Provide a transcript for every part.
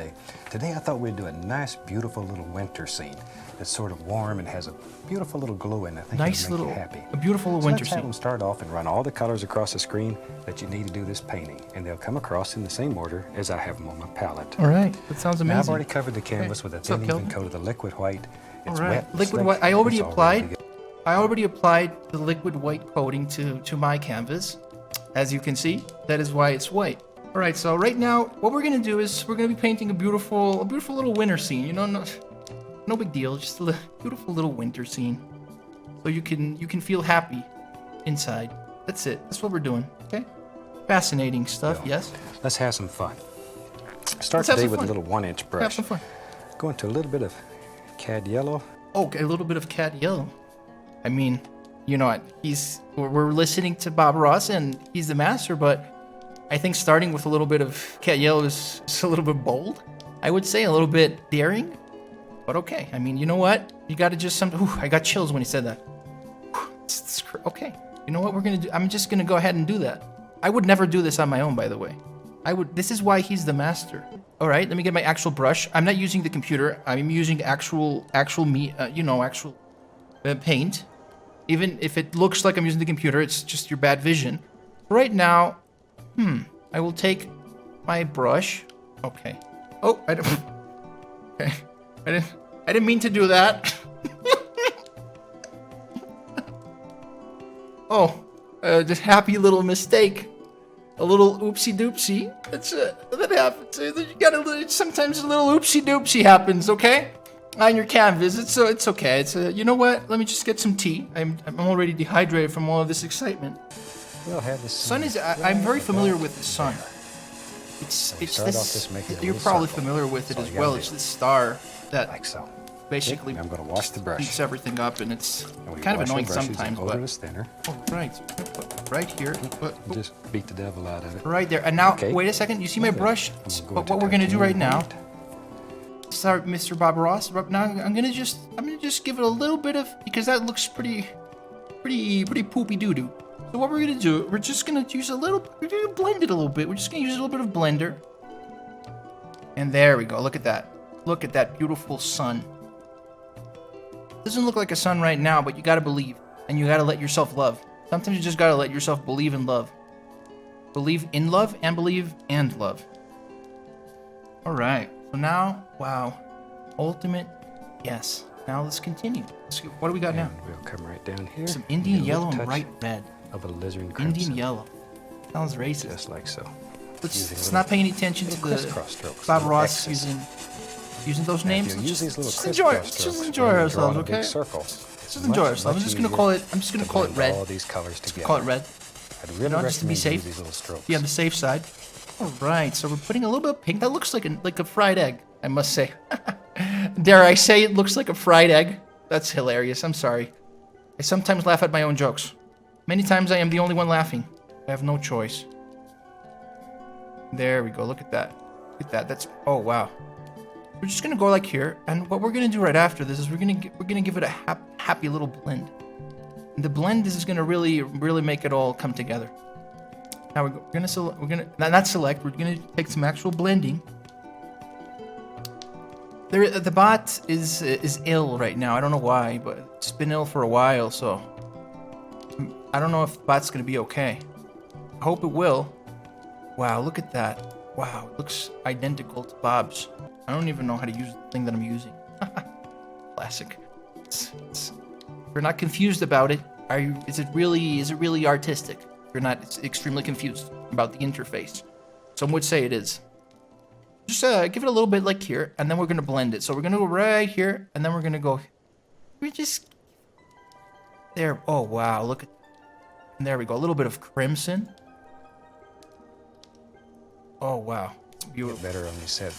today. Today I thought we'd do a nice, beautiful little winter scene. It's sort of warm and has a beautiful little glow in it. I think Nice it'll make little, you happy. a beautiful little winter Let's have scene. them start off and run all the colors across the screen that you need to do this painting, and they'll come across in the same order as I have them on my palette. All right, that sounds amazing. Now I've already covered the canvas with a What's up, thin, Kelvin? even coat of the liquid white. All It's right, wet, liquid slick, white. I already it's all applied. ready to go. I already applied the liquid white coating to my canvas. As you can see, that is why it's white. All right, so right now, what we're gonna do is we're gonna be painting a beautiful little winter scene. You know, no big deal, just a beautiful little winter scene, so you can feel happy inside. That's it. That's what we're doing. Okay. Fascinating stuff. So, Yes. Let's have some fun. Start Let's have today some with a fun. little 1-inch brush. Have some fun. Go into a little bit of cad yellow. Okay, a little bit of cat yellow. I mean, you know what? We're listening to Bob Roth, and he's the master. But I think starting with a little bit of cat yellow is a little bit bold. I would say a little bit daring. But okay. I mean, you know what? You got to just I got chills when he said that. Okay. You know what we're gonna do? I'm just gonna go ahead and do that. I would never do this on my own, by the way. This is why he's the master. All right, let me get my actual brush. I'm not using the computer. I'm using actual paint. Even if it looks like I'm using the computer, it's just your bad vision. Right now, I will take my brush. Okay. Oh, I don't. Okay. I didn't mean to do that. Oh, just happy little mistake. A little oopsie doopsie. That happens. Sometimes a little oopsie doopsie happens. Okay, on your canvas. It's okay. You know what? Let me just get some tea. I'm already dehydrated from all of this excitement. We'll have the Sun is. I'm very familiar with the sun. It's start off just making a You're little probably circle. familiar with it That's all as you gotta well. do. It's the star that like so. basically I'm going to wash the brush. heats everything up, and it's And we kind of wash annoying the brushes sometimes. and over But is thinner. oh, right, right here. Just beat the devil out of it. Right there. And now, Okay. wait a second. You see my Okay. brush? I'm gonna go But into what we're gonna do right now? titanium Sorry, Mr. Bob Ross. Now I'm gonna just give it a little bit of, because that looks pretty poopy doo doo. So what we're gonna do? We're just gonna use we're gonna blend it a little bit. We're just gonna use a little bit of blender. And there we go. Look at that. Look at that beautiful sun. Doesn't look like a sun right now, but you gotta believe, and you gotta let yourself love. Sometimes you just gotta let yourself believe in love. Believe in love and believe and love. All right. So now, wow, ultimate, yes. Now let's continue. What do we got now? And we'll come right down here. Some and Indian get a yellow little and touch bright red. of alizarin crimson. Indian yellow. Sounds racist. Just like so. Let's Using it's little- not paying any attention to little the crisscross strokes, Bob little Ross X's. using those Now, names. if you Let's use these little just enjoy it. crisscross Just strokes, enjoy when you're ourselves, drawing a big okay? circle, Just enjoy ourselves. I'm just gonna call it. I'm just gonna call it red. all these colors Just together. call it red. I'd really know, just to be recommend you safe. use these little strokes. Be on the safe side. All right, so we're putting a little bit of pink. That looks like a fried egg, I must say. Dare I say it looks like a fried egg? That's hilarious. I'm sorry. I sometimes laugh at my own jokes. Many times I am the only one laughing. I have no choice. There we go. Look at that. Look at that. That's oh wow. We're just gonna go like here, and what we're gonna do right after this is we're gonna give it a happy little blend. And the blend is gonna really make it all come together. Now we're gonna not select. We're gonna take some actual blending. The bot is ill right now. I don't know why, but it's been ill for a while. So I don't know if the bot's gonna be okay. I hope it will. Wow, look at that. Wow, it looks identical to Bob's. I don't even know how to use the thing that I'm using. Classic. If you're not confused about it, is it really artistic? You're not extremely confused about the interface. Some would say it is. Just give it a little bit like here, and then we're gonna blend it. So we're gonna go right here, and then we're gonna go. We just there. Oh wow, look at. And there we go. A little bit of crimson. Oh wow, it's beautiful. Get better on these set.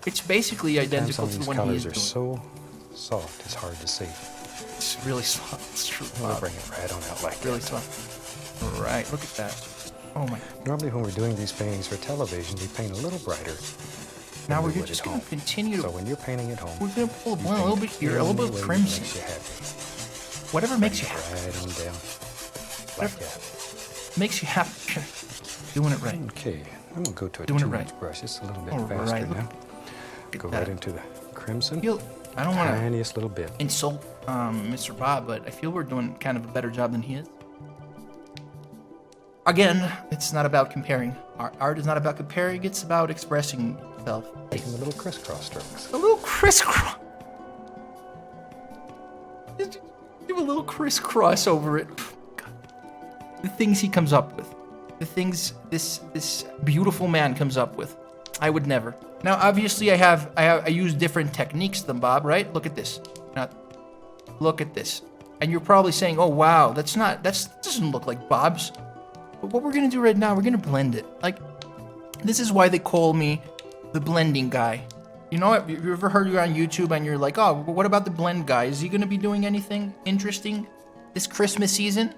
It's basically identical Some of to the these one he colors is are doing. so soft, it's hard to see. It's really soft. It's true. We'll Bob. bring it right on out like Really that. soft. All right, look at that. Oh my. Normally when we're doing these paintings for television, we paint a little brighter. Now than we we're would just at gonna home. continue to. So when you're painting at home, We're gonna pull a you blend a little paint bit here, a little bit of any way that crimson. makes you happy. Whatever makes you happy. Right on down. Like that. Makes you happy. Doing it right. Okay, I'm gonna go to a Doing it 2-inch right. brush. It's a little bit All faster right, look. now. Go right into the crimson. I don't want to Tiniest little bit. insult Mr. Bob, but I feel we're doing kind of a better job than he is. Again, it's not about comparing. Art is not about comparing, it's about expressing yourself. Taking the little crisscross strokes. A little crisscross. Just give a little crisscross over it. God. The things he comes up with. The things this beautiful man comes up with. I would never. Now, obviously, I use different techniques than Bob, right? Look at this. Now, look at this. And you're probably saying, "Oh, wow, that doesn't look like Bob's." But what we're gonna do right now, we're gonna blend it. Like, this is why they call me the blending guy. You know, have you ever heard you're on YouTube and you're like, "Oh, what about the blend guy? Is he gonna be doing anything interesting this Christmas season?"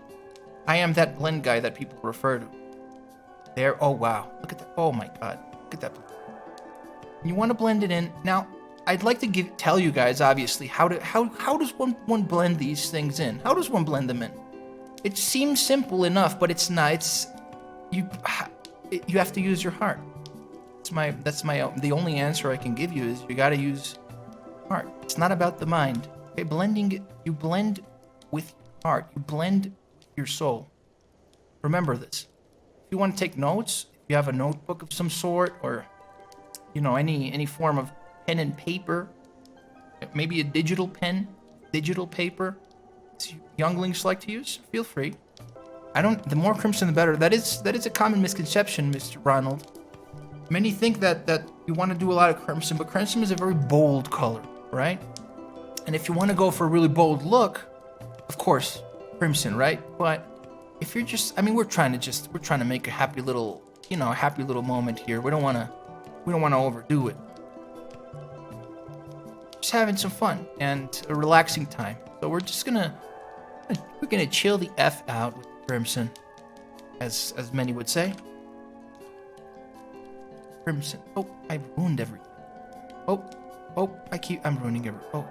I am that blend guy that people refer to. There. Oh wow, look at that. Oh my God, look at that. You want to blend it in. Now, I'd like to tell you guys, obviously, how does one blend these things in? How does one blend them in? It seems simple enough, but it's not. You have to use your heart. The only answer I can give you is you got to use heart. It's not about the mind. Okay, blending, you blend with your heart. You blend with your soul. Remember this. If you want to take notes, if you have a notebook of some sort, or any form of pen and paper, maybe a digital pen, digital paper, younglings like to use, feel free. The more crimson the better. That is a common misconception, Mr. Ronald. Many think that you want to do a lot of crimson, but crimson is a very bold color, right? And if you want to go for a really bold look, of course, crimson, right? But if you're we're trying to make a happy little moment here. We don't want to overdo it. Just having some fun and a relaxing time. So we're gonna chill the F out with crimson, as many would say. Crimson. Oh, I ruined everything. Oh, I'm ruining everything. Oh.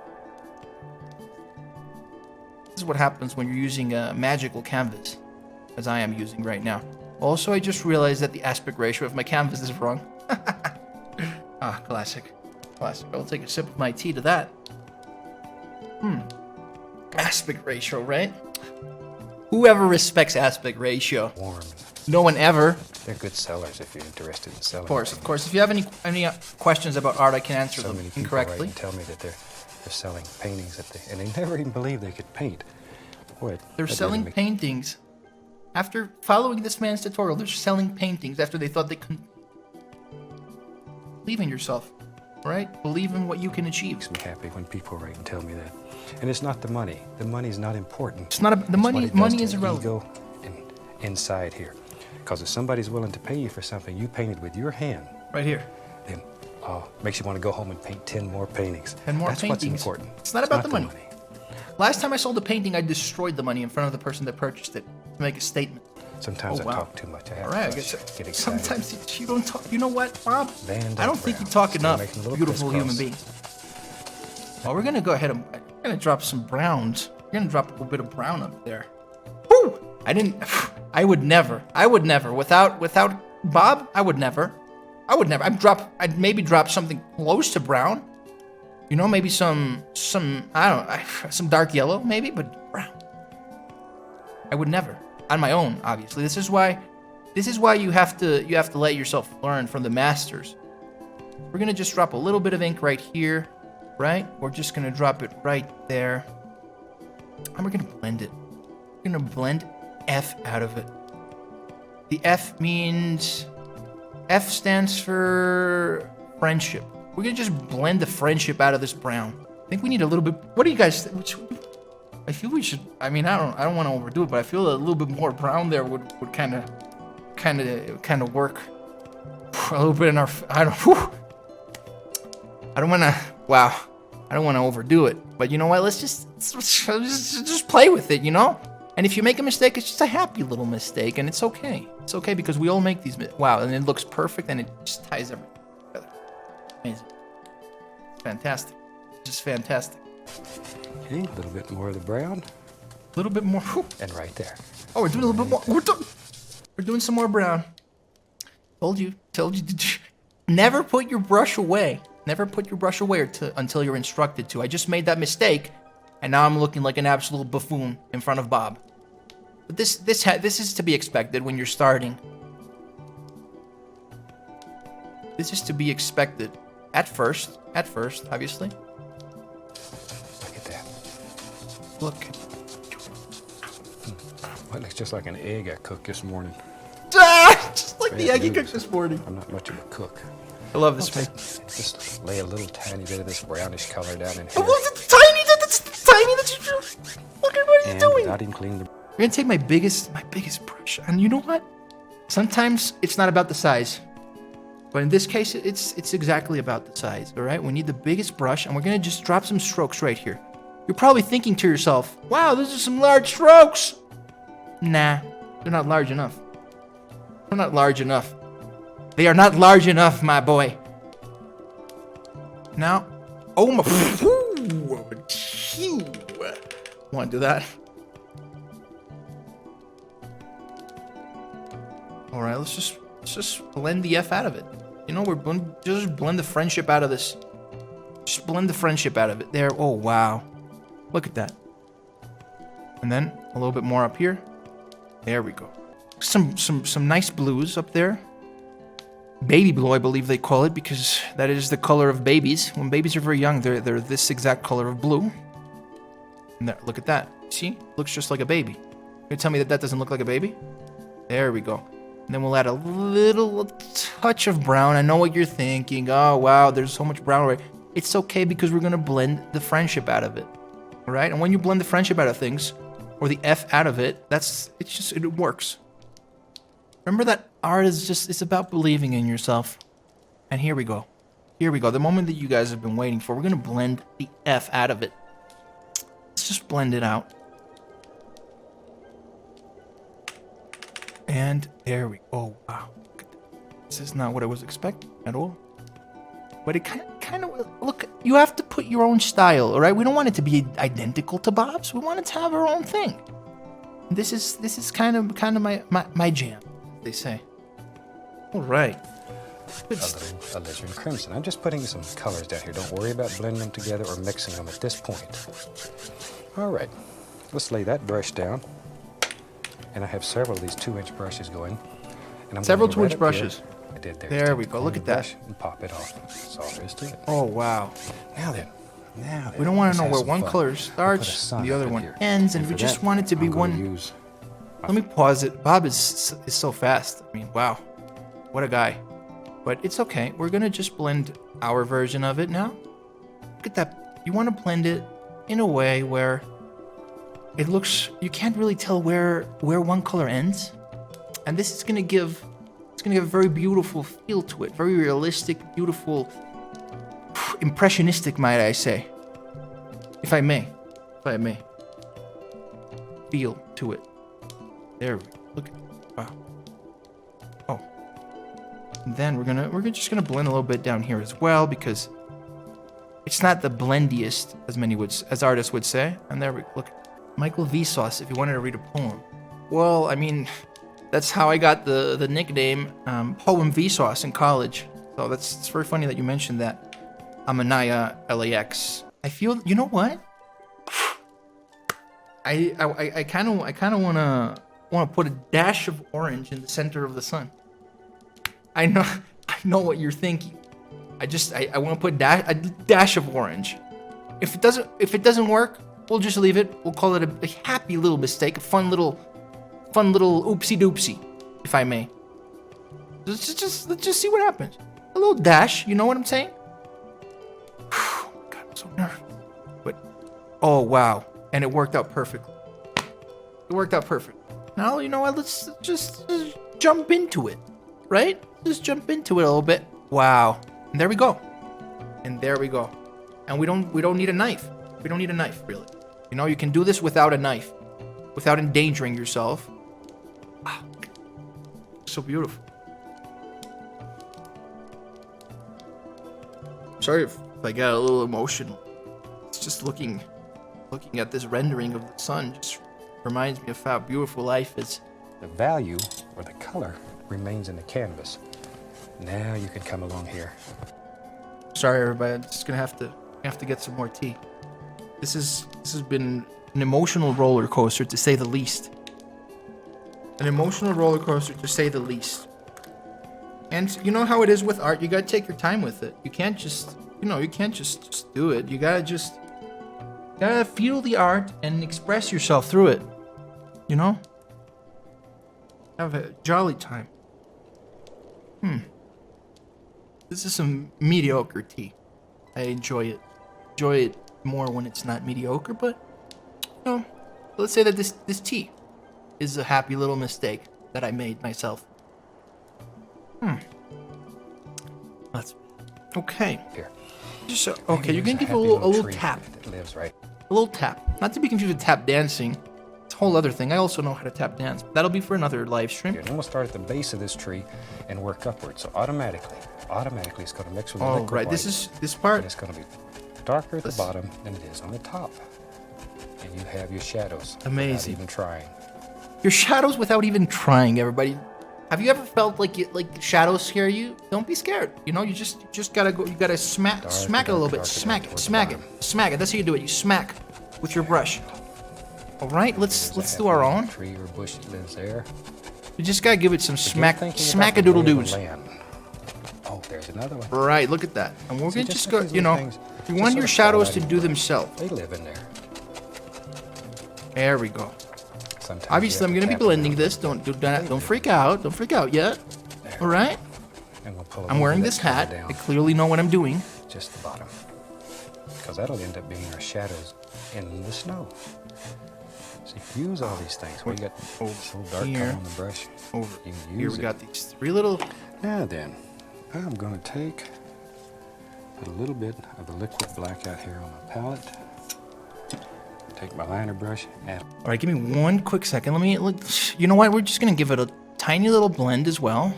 This is what happens when you're using a magical canvas, as I am using right now. Also, I just realized that the aspect ratio of my canvas is wrong. Classic. I'll take a sip of my tea to that. Aspect ratio, right? Whoever respects aspect ratio? Warm. No one ever. They're good sellers if you're interested in selling. Of course. If you have any questions about art, I can answer them many people incorrectly. write and tell me that they're selling paintings and they never even believe they could paint. Boy, they're selling paintings. After following this man's tutorial, they're selling paintings after they thought they couldn't. Believe in yourself, right? Believe in what you can achieve. Makes me happy when people write and tell me that. And it's not the money. The money's not important. It's not the money. Money is irrelevant. Ego and inside here, because if somebody's willing to pay you for something you painted with your hand, right here, then makes you want to go home and paint 10 more paintings. 10 more That's paintings. what's important. It's not about the money. Last time I sold a painting, I destroyed the money in front of the person that purchased it to make a statement. Sometimes I talk too much. I have to get excited. Sometimes you don't talk. You know what, Bob? I don't think you talk enough, beautiful human being. Well, we're gonna go ahead and drop some browns. We're gonna drop a little bit of brown up there. Woo! I would never. Without Bob, I would never. I'd maybe drop something close to brown. Maybe some dark yellow, maybe, but brown. I would never. On my own, obviously. This is why you have to let yourself learn from the masters. We're gonna just drop a little bit of ink right here, right? We're just gonna drop it right there. And we're gonna blend it. We're gonna blend F out of it. The F stands for friendship. We're gonna just blend the friendship out of this brown. I think we need a little bit. What do you guys think? I feel we should. I don't want to overdo it, but I feel a little bit more brown there would kind of work. A little bit in our. I don't want to. Wow. I don't want to overdo it, but you know what? Let's just play with it, And if you make a mistake, it's just a happy little mistake, and it's okay. It's okay because we all make these. Wow, and it looks perfect, and it just ties everything together. Amazing. It's fantastic. Just fantastic. Okay, a little bit more of the brown. A little bit more. Whew. And right there. Oh, we're doing a little bit more. We're doing some more brown. Told you. Never put your brush away. Never put your brush away until you're instructed to. I just made that mistake, and now I'm looking like an absolute buffoon in front of Bob. But this is to be expected when you're starting. This is to be expected at first, obviously. Look at that. Look. Well, it looks just like an egg I cooked this morning. Just like the Bad egg you news. cooked this morning. I'm not much of a cook. I love this thing. Just lay a little tiny bit of this brownish color down in here. Oh, it's tiny. That's tiny. Look at what he's And doing. not even clean the... I'm gonna take my biggest brush, and you know what? Sometimes it's not about the size, but in this case, it's exactly about the size. All right, we need the biggest brush, and we're gonna just drop some strokes right here. You're probably thinking to yourself, "Wow, those are some large strokes." Nah, they're not large enough. They're not large enough. They are not large enough, my boy. Now, oh my! Want to do that? All right, let's just blend the F out of it. You know, just blend the friendship out of this. Just blend the friendship out of it. There. Oh wow, look at that. And then a little bit more up here. There we go. Some nice blues up there. Baby blue, I believe they call it, because that is the color of babies. When babies are very young, they're this exact color of blue. And there, look at that. See? Looks just like a baby. You tell me that doesn't look like a baby? There we go. And then we'll add a little touch of brown. I know what you're thinking. Oh, wow, there's so much brown already. It's okay, because we're going to blend the friendship out of it. All right? And when you blend the friendship out of things, or the F out of it, it works. Remember that art it's about believing in yourself. And here we go. Here we go. The moment that you guys have been waiting for. We're going to blend the F out of it. Let's just blend it out. And there we go. Oh, wow. This is not what I was expecting at all. But it kind of, look, you have to put your own style, all right? We don't want it to be identical to Bob's. We want it to have our own thing. This is kind of my jam, they say. All right. A little alizarin crimson. I'm just putting some colors down here. Don't worry about blending them together or mixing them at this point. All right, let's lay that brush down. And I have several of these 2-inch brushes going. And I'm Several going to 2-inch brushes. I did there. There we go. Look at that. And pop it off. That's all there is to it. Oh, wow. Now then. We don't want let's to know have where some one fun. color We'll put a starts sun and the other up in one here. ends, and we for just that, want it to be I'm gonna one. use Let me pause it. Bob is so fast. I mean, wow. What a guy. But it's okay. We're going to just blend our version of it now. Look at that. You want to blend it in a way where it looks, you can't really tell where one color ends. And this is going to give, it's going to give a very beautiful feel to it. Very realistic, beautiful, impressionistic, might I say. If I may. Feel to it. There we go. Look at it. Wow. Oh. And then we're just gonna blend a little bit down here as well, because it's not the blendiest, as artists would say. And there we look. Michael Vsauce, if you wanted to read a poem. Well, I mean, that's how I got the nickname Poem Vsauce in college. So it's very funny that you mentioned that. I'm Anaya LAX. I feel, you know what? I kind of wanna put a dash of orange in the center of the sun. I know what you're thinking. I want to put a dash of orange. If it doesn't work, we'll just leave it. We'll call it a happy little mistake, a fun little oopsie doopsie, if I may. Let's just see what happens. A little dash, you know what I'm saying? God, I'm so nervous. But oh wow, and it worked out perfectly. It worked out perfect. Now you know what? Let's just jump into it, right? Just jump into it a little bit. Wow, and there we go. And there we go. And we don't need a knife. We don't need a knife, really. You know, you can do this without a knife, without endangering yourself. Ah, so beautiful. Sorry if I got a little emotional. It's just looking at this rendering of the sun just reminds me of how beautiful life is. the value or the color remains in the canvas. Now you can come along here. Sorry, everybody. I'm just gonna have to get some more tea. This has been an emotional roller coaster, to say the least. An emotional roller coaster, to say the least. And you know how it is with art. You gotta take your time with it. You can't just, you can't just do it. You gotta feel the art and express yourself through it. You know? Have a jolly time. This is some mediocre tea. I enjoy it. Enjoy it more when it's not mediocre, but let's say that this tea is a happy little mistake that I made myself. That's okay. Here. Okay, you're gonna give a little tap. That lives right. A little tap. Not to be confused with tap dancing. It's a whole other thing. I also know how to tap dance. That'll be for another live stream. Here, then we'll start at the base of this tree and work upwards. So automatically it's going to mix with the Oh, liquid right. white. This part. And it's going to be darker at the bottom than it is on the top. And you have your shadows. Amazing. Without even trying. Your shadows without even trying, everybody. Have you ever felt like shadows scare you? Don't be scared. You just gotta go. You gotta smack it a little bit. Smack it. That's how you do it. You smack with your brush. All right, let's do our own. Tree or bush that lives there. You just gotta give it some smack-a-doodle-doos. Oh, there's another one. Right, look at that. And we're gonna just go. these little things, You just want sort your of shadows fall to out of do your themselves. They live in there. There we go. Sometimes Obviously, I'm you have gonna be to tap blending it. this. Don't do that. Don't freak out. Don't freak out yet. All right. And we'll pull a I'm little wearing bit this further hat. down, I clearly know what I'm doing. just the bottom, because that'll end up being our shadows in the snow. So you can use all these things. We got so dark here. color on the brush. Over You can here, use we it. got these three little. Now then, I'm going to take a little bit of the liquid black out here on my palette. Take my liner brush and All right, give me one quick second. Let me look. You know what? We're just gonna give it a tiny little blend as well.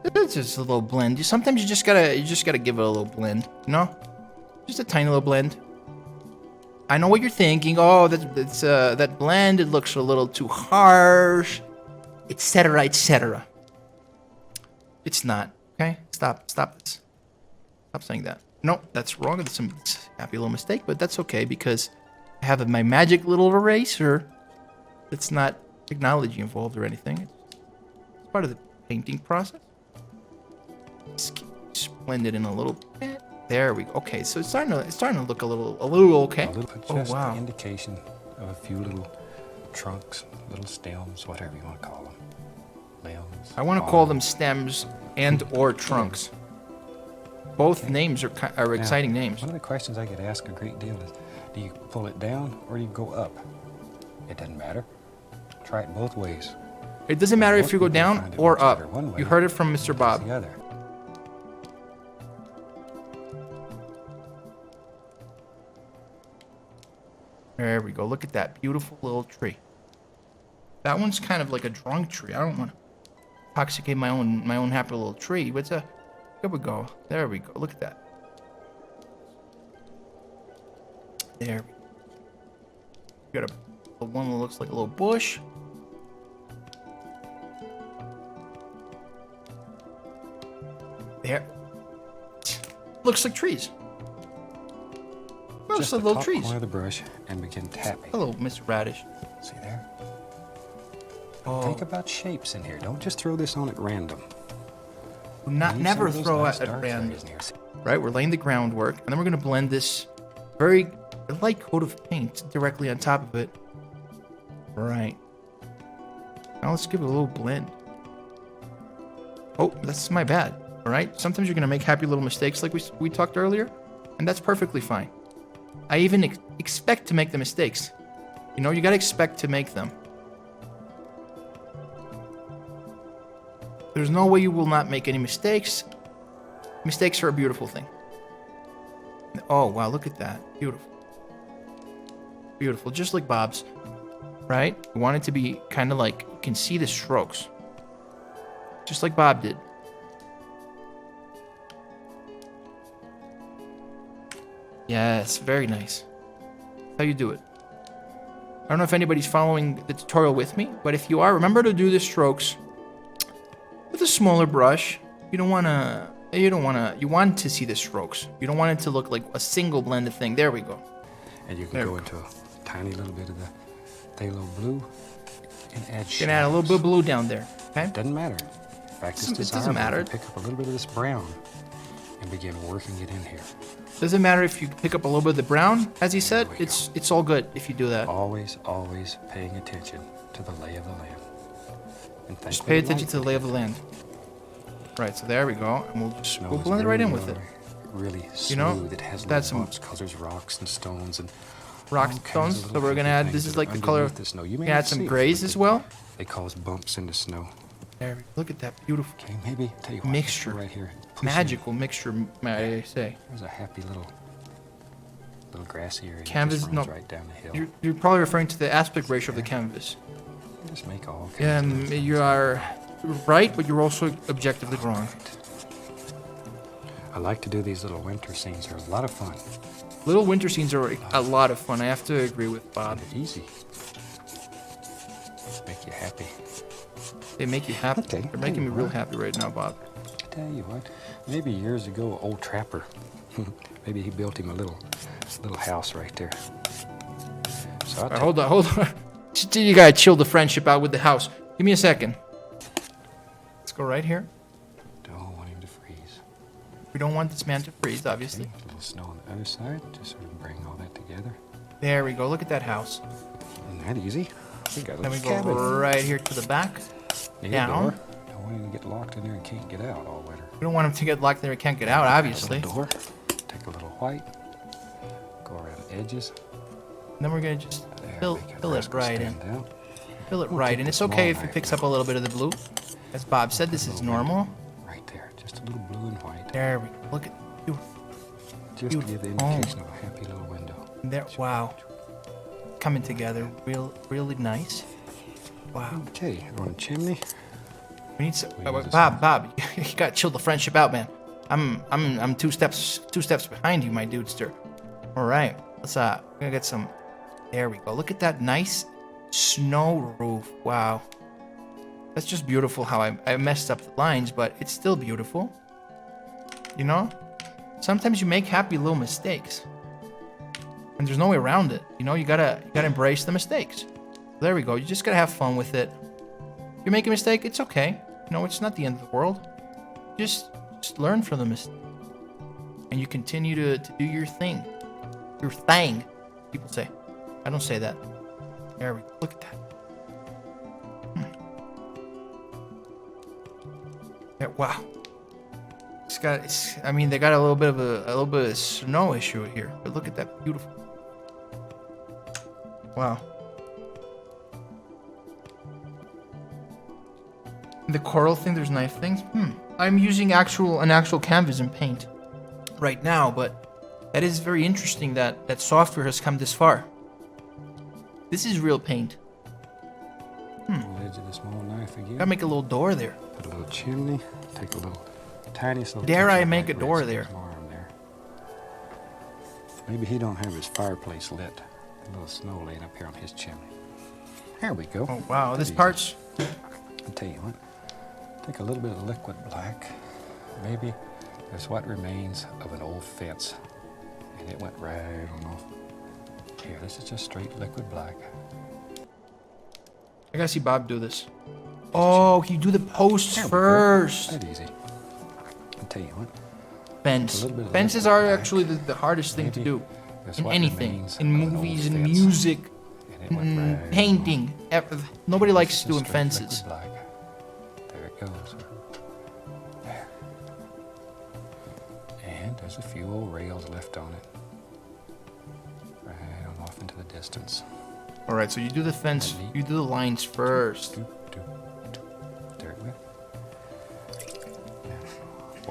It's just a little blend. Sometimes you just gotta give it a little blend. You know, just a tiny little blend. I know what you're thinking. Oh, that blend. It looks a little too harsh, etc., etc. It's not. Okay, stop this. Stop saying that. No, that's wrong. It's a happy little mistake, but that's okay because I have my magic little eraser. It's not technology involved or anything. It's part of the painting process. Just blend it in a little bit. There we go. Okay, so it's starting to look a little okay. a little, Oh just wow. an indication of a few little trunks, little stems, whatever you want to call them. Limbs. I want to call them stems and/or trunks. Both names are exciting names. One of the questions I get asked a great deal is, do you pull it down or do you go up? It doesn't matter. Try it both ways. It doesn't matter if you go Most people down find it or works up. better one way You heard it from Mr. than Bob. the other. There we go. Look at that beautiful little tree. That one's kind of like a drunk tree. I don't want to intoxicate my own happy little tree. But here we go. There we go. Look at that. There. We got a one that looks like a little bush. There. Looks like trees. Looks Just like the little top trees. corner of the brush and begin tapping. Hello, Mr. Radish. See there? Oh. Think about shapes in here. Don't just throw this on at random. Never Use some of those throw nice at dark random. areas in here. Right, we're laying the groundwork, and then we're gonna blend this very light coat of paint directly on top of it. Right. Now let's give it a little blend. Oh, that's my bad. All right. Sometimes you're gonna make happy little mistakes, like we talked earlier, and that's perfectly fine. I even expect to make the mistakes. You know, you gotta expect to make them. There's no way you will not make any mistakes. Mistakes are a beautiful thing. Oh, wow, look at that. Beautiful. Beautiful, just like Bob's, right? We want it to be kind of like, you can see the strokes. Just like Bob did. Yes, very nice. That's how you do it. I don't know if anybody's following the tutorial with me, but if you are, remember to do the strokes with a smaller brush. You don't want to, You don't want to. You want to see the strokes. You don't want it to look like a single blended thing. There we go. And you can go into a tiny little bit of the phthalo blue and add shadows. You can add a little bit of blue down there. Okay. Doesn't matter. In fact, it's It doesn't desirable matter. to pick up a little bit of this brown and begin working it in here. Doesn't matter if you pick up a little bit of the brown, as he said. It's all good if you do that. Always paying attention to the lay of the land. And Just pay attention to the lay of the land. Right, so there we go, and we'll blend it right in with it. Really smooth. You know, it has that's little some bumps because there's rocks and stones and rocks and stones. So we're gonna add. This is like the color. of the snow. You may add not some see it, grays but as well. They cause bumps in the snow. There we go. Look at that beautiful Okay, maybe tell you what, mixture, right here, magical mixture, may I say? There's a happy little grassy area. Canvas, that just runs right down the hill. You're probably referring to the aspect ratio of the canvas. Just make all kinds of You are right, but you're also objectively wrong. I like to do these little winter scenes. They're a lot of fun. Little winter scenes are a lot of fun. I have to agree with Bob. They're easy. Make you happy. They make you happy. Okay, They're making me real happy right now, Bob. I tell you what, maybe years ago, an old trapper, maybe he built him a little house right there. So All right, hold on. You gotta chill the friendship out with the house. Give me a second. Let's go right here. Don't want him to freeze. We don't want this man to freeze, obviously. Okay, a little snow on the other side, just sort of bring all that together. There we go. Look at that house. Isn't that easy? We got a Then we little go cabin. right here to the back. Need a down. door. Don't want him to get locked in there and can't get out all winter. We don't want him to get locked there and can't get out, obviously. A little door. Take a little white. Go around the edges. And then we're gonna just There, fill make it rascal right in. stand out. Fill it We'll right take in. the It's okay if small it knife picks now. up a little bit of the blue. As Bob said, this is normal. Right there, just a little blue and white. There we go. Look at you. Just to give the beautiful. indication of a happy little window. There. Wow. Coming together, really nice. Wow. Okay, on the chimney. We need some. We use this Bob, you gotta chill the friendship out, man. I'm two steps behind you, my dudester. All right, let's we're gonna get some. There we go. Look at that nice snow roof. Wow, that's just beautiful. How I messed up the lines, but it's still beautiful. You know, sometimes you make happy little mistakes, and there's no way around it. You know, you gotta embrace the mistakes. There we go. You just gotta have fun with it. If you make a mistake, it's okay. You know, it's not the end of the world. Just learn from the mistake. And you continue to do your thing. Your thing, people say. I don't say that. There we go. Look at that. Yeah, wow. I mean, they got a little bit of a snow issue here. But look at that beautiful. Wow. The coral thing, there's knife things. I'm using an actual canvas and paint right now, but that is very interesting that software has come this far. This is real paint. The edge of the small knife again. Gotta make a little door there. Put a little chimney. Take a little tiniest little. Dare touch I of make white a door red there? arm there. Maybe he don't have his fireplace lit. A little snow laying up here on his chimney. There we go. Oh wow, That's this easy. part's. I'll tell you what. Take a little bit of liquid black. Maybe there's what remains of an old fence, and it went right on off. Here, this is just straight liquid black. I gotta see Bob do this. Oh, you do the posts There we go. first. That easy. I'll tell you what. Fence. A little bit of Fences liquid are black. actually the hardest thing to Maybe do. there's In what anything. remains In of an movies, old in fence, music, and it went right on painting. Nobody off. likes This is doing straight fences. liquid black. There it goes. There. And there's a few old rails left on it. Right on off into the distance. All right, so you do the fence. That neat? You do the lines first. Doop, doop, doop. There it went. Now,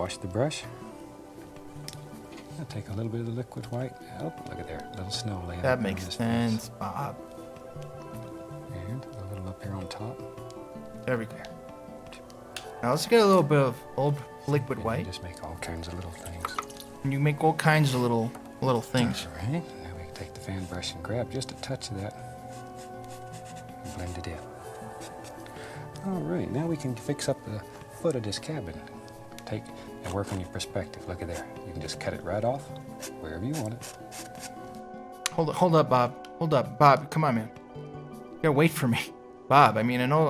wash the brush. I'll take a little bit of the liquid white. Oh, look at there. A little snow laying That up on makes this fence. sense, Bob. And a little up here on top. There we go. Now let's get a little bit of old liquid And you white. just make all kinds of little things. And you make all kinds of little things. All right. Now we can take the fan brush and grab just a touch of that and blend it in. All right. Now we can fix up the foot of this cabin. Take and work on your perspective. Look at there. You can just cut it right off wherever you want it. Hold up, Bob. Hold up, Bob. Come on, man. You gotta wait for me, Bob. I mean, I know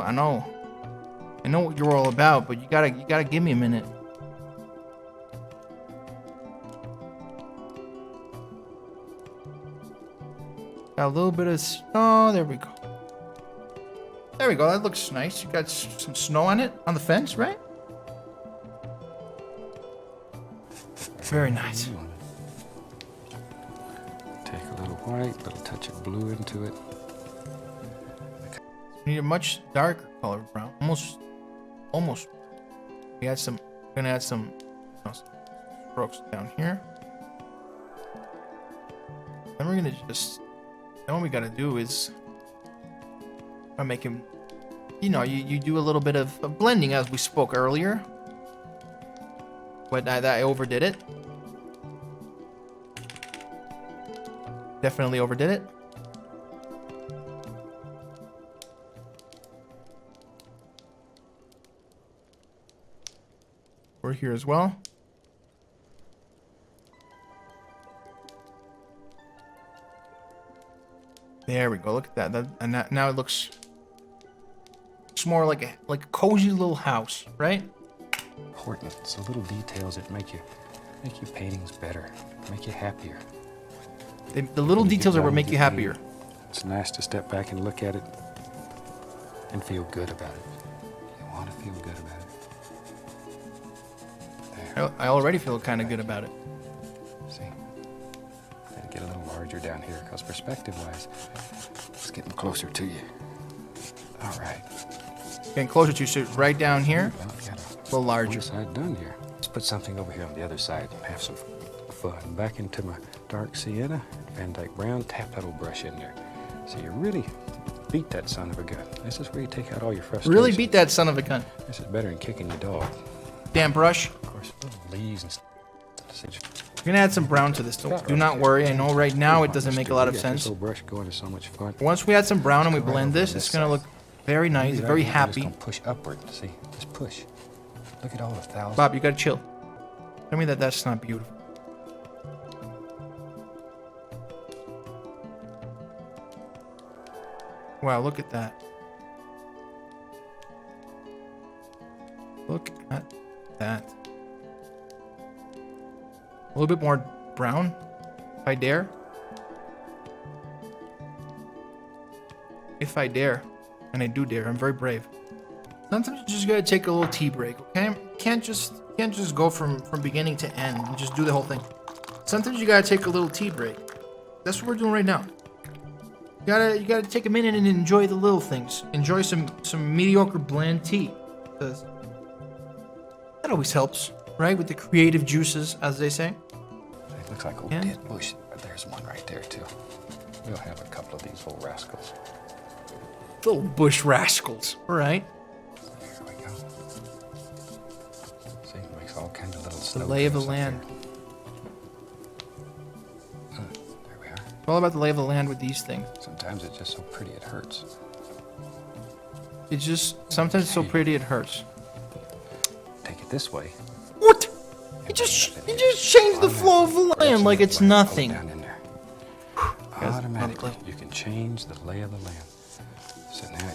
what you're all about, but you gotta give me a minute. Got a little bit of snow. There we go. There we go. That looks nice. You got some snow on it, on the fence, right? Very nice. Take a little white, little touch of blue into it. We need a much darker color brown. Almost. We add some. We're gonna add some strokes down here. Then we're gonna just. Then what we gotta do is. I make him. You know, you do a little bit of blending as we spoke earlier. But I overdid it. Definitely overdid it. We're here as well. There we go. Look at that. And now it looks. It's more like a cozy little house, right? Important. It's the little details that make your paintings better, make you happier. The little details are what make you happier. It's nice to step back and look at it and feel good about it. You want to feel good about it. There. I already feel kind of good about it. See? Gotta get a little larger down here because perspective-wise, it's getting closer to you. All right. Getting closer to you, so right down here. Well, A little larger. one side done here. Let's put something over here on the other side and have some fun. Back into my dark sienna, Van Dyke brown, tap that little brush in there. So you really beat that son of a gun. This is where you take out all your frustration. Really beat that son of a gun. This is better than kicking your dog. Damn brush. Of course, little leaves and stuff. We're gonna add some brown to this. Do not worry. I know right now it doesn't make a lot of sense. This little brush going is so much fun. Once we add some brown and we blend this, it's gonna look very nice, very Just happy. gonna push upward. See, just push. Look at all the thousands. Bob, you gotta chill. Tell me that that's not beautiful. Wow, look at that. Look at that. A little bit more brown, if I dare. If I dare. And I do dare. I'm very brave. Sometimes you just gotta take a little tea break, okay? Can't just go from beginning to end and just do the whole thing. Sometimes you gotta take a little tea break. That's what we're doing right now. You gotta take a minute and enjoy the little things. Enjoy some mediocre bland tea. Because that always helps, right? With the creative juices, as they say. It looks like old dead bush. But there's one right there too. We'll have a couple of these little rascals. Little bush rascals. All right. There we go. See, it makes all kinds of little The snow. lay of the drifts up land. there. There we are. It's all about the lay of the land with these things. Sometimes it's just so pretty it hurts. It's just sometimes it's so pretty it hurts. Take it this way. What? You just changed the flow of the land like it's nothing. Down in there. Automatically, you can change the lay of the land. So now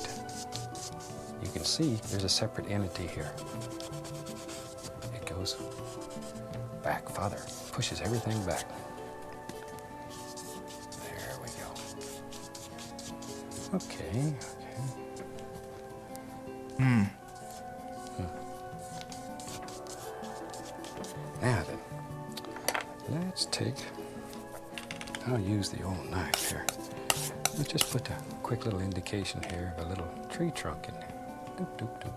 you can see there's a separate entity here. It goes back farther, pushes everything back. There we go. Okay. Now then, let's take, I'll use the old knife here. Let's just put a quick little indication here of a little tree trunk in there. Doop, doop, doop.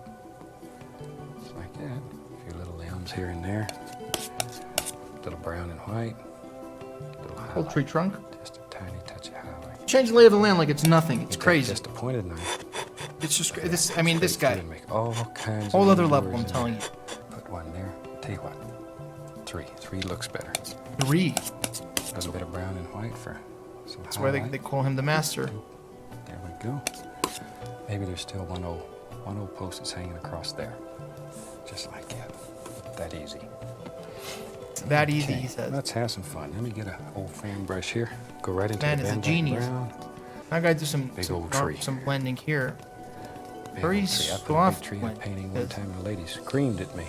Just like that. A few little limbs here and there. A little brown and white. Little highlight. Old tree trunk. Just a tiny touch of highlight. Change the lay of the land like it's nothing. It's You take crazy. Just a pointed knife. It's just this. I mean, this straight guy. through and make all kinds Whole of other little level. I'm doors in telling there. you. Put one there. Tell you what. Three looks better. 3. A little bit of brown and white for some That's why they call him the master. There we go. Maybe there's still one old post that's hanging across there. Just like that. that easy. It's that easy, Okay, he says. let's have some fun. Let me get an old fan brush here. Go right into Man the is a Van Dyke genius. brown. I gotta do some Big old tree. some blending here. Big Very old tree. I put a soft big tree in blend, painting one because- time, and the lady screamed at me.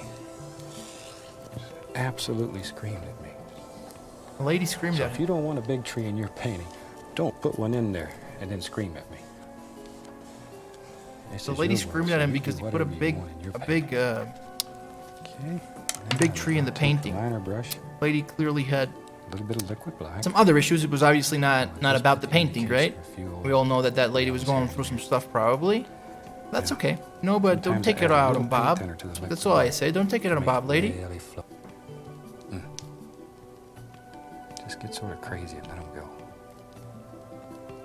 Absolutely screamed at me. The lady screamed So at if him. you don't want a big tree in your painting, don't put one in there and then scream at me. This The is lady your screamed world, at so him you because do he put a whatever you big, want in your a painting. big, Okay. big Now tree in the I'll take painting. liner brush, lady clearly had a little bit of liquid black. some other issues. It was obviously not Just about put the the painting, right? indication of a few We all know that lady was going here. through some stuff probably. That's Yeah. okay. No, but don't Sometimes take I it add a out little on paint Bob. thinner to the liquid That's all I black say. Don't take it to on make Bob, lady. really flow. Just get sort of crazy and let them go.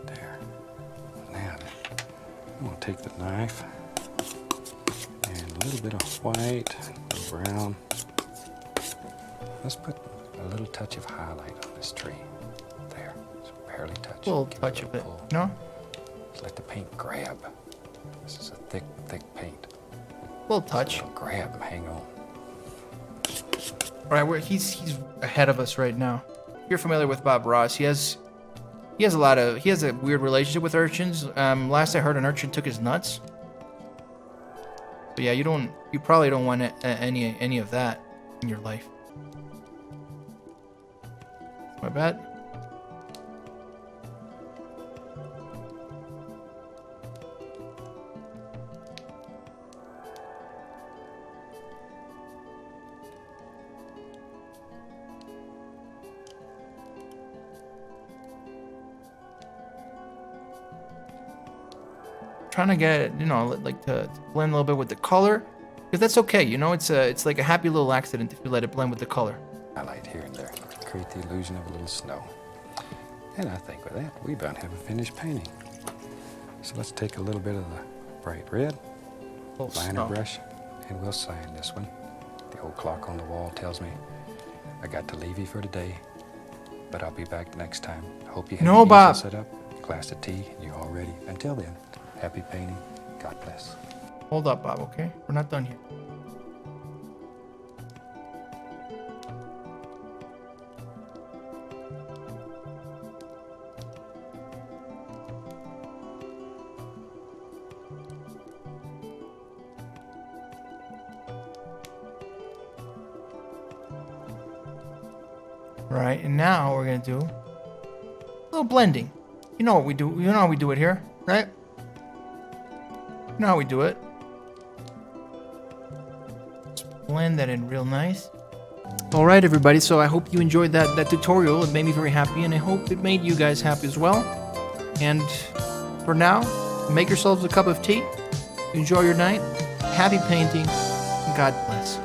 There. Now then, I'm going to take the knife and a little bit of white, a little brown. Let's put a little touch of highlight on this tree. There. Just barely touch. A little Give touch a of it. pull. No? Just let the paint grab. This is a thick, thick paint. A little touch. It'll grab and hang on. All right, he's ahead of us right now. You're familiar with Bob Roth. He has a weird relationship with urchins. Last I heard, an urchin took his nuts. But yeah, you probably don't want any of that in your life. My bad. Trying to get, like to blend a little bit with the color, because that's okay. It's like a happy little accident if you let it blend with the color. Highlight here and there. Create the illusion of a little snow. And I think with that, we about have a finished painting. So let's take a little bit of the bright red, Little liner snow. brush, and we'll sign this one. The old clock on the wall tells me I got to leave you for today, but I'll be back next time. Hope you have No, your Bob. easel set up, a glass of tea, and you're all ready. Until then, happy painting. God bless. Hold up, Bob, okay? We're not done here. Right, and now we're gonna do a little blending. You know what we do? You know how we do it here, right? You know how we do it. Just blend that in real nice. All right, everybody. So I hope you enjoyed that tutorial. It made me very happy, and I hope it made you guys happy as well. And for now, make yourselves a cup of tea. Enjoy your night. Happy painting. God bless.